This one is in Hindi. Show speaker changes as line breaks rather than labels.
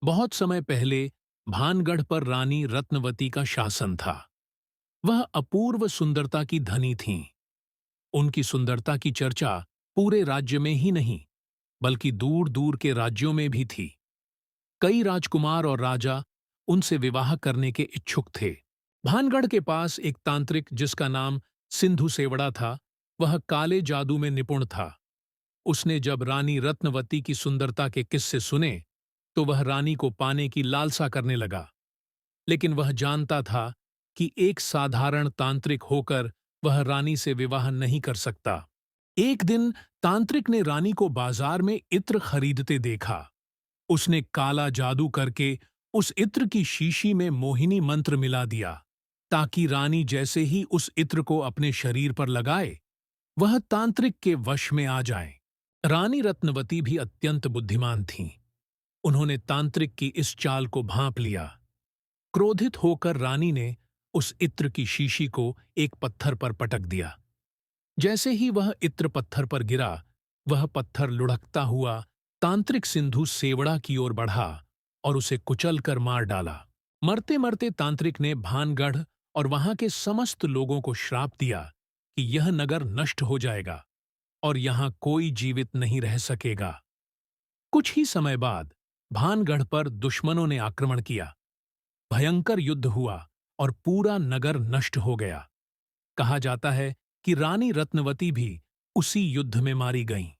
बहुत समय पहले भानगढ़ पर रानी रत्नवती का शासन था। वह अपूर्व सुंदरता की धनी थीं। उनकी सुंदरता की चर्चा पूरे राज्य में ही नहीं, बल्कि दूर दूर के राज्यों में भी थी। कई राजकुमार और राजा उनसे विवाह करने के इच्छुक थे। भानगढ़ के पास एक तांत्रिक जिसका नाम सिंधु सेवड़ा था, वह काले जादू में निपुण था। उसने जब रानी रत्नवती की सुंदरता के किस्से सुने, तो वह रानी को पाने की लालसा करने लगा। लेकिन वह जानता था कि एक साधारण तांत्रिक होकर वह रानी से विवाह नहीं कर सकता। एक दिन तांत्रिक ने रानी को बाजार में इत्र खरीदते देखा। उसने काला जादू करके उस इत्र की शीशी में मोहिनी मंत्र मिला दिया, ताकि रानी जैसे ही उस इत्र को अपने शरीर पर लगाए, वह तांत्रिक के वश में आ जाए। रानी रत्नवती भी अत्यंत बुद्धिमान थीं। उन्होंने तांत्रिक की इस चाल को भांप लिया। क्रोधित होकर रानी ने उस इत्र की शीशी को एक पत्थर पर पटक दिया। जैसे ही वह इत्र पत्थर पर गिरा, वह पत्थर लुढ़कता हुआ तांत्रिक सिंधु सेवड़ा की ओर बढ़ा और उसे कुचलकर मार डाला। मरते मरते तांत्रिक ने भानगढ़ और वहां के समस्त लोगों को श्राप दिया कि यह नगर नष्ट हो जाएगा और यहां कोई जीवित नहीं रह सकेगा। कुछ ही समय बाद भानगढ़ पर दुश्मनों ने आक्रमण किया। भयंकर युद्ध हुआ और पूरा नगर नष्ट हो गया। कहा जाता है कि रानी रत्नवती भी उसी युद्ध में मारी गईं।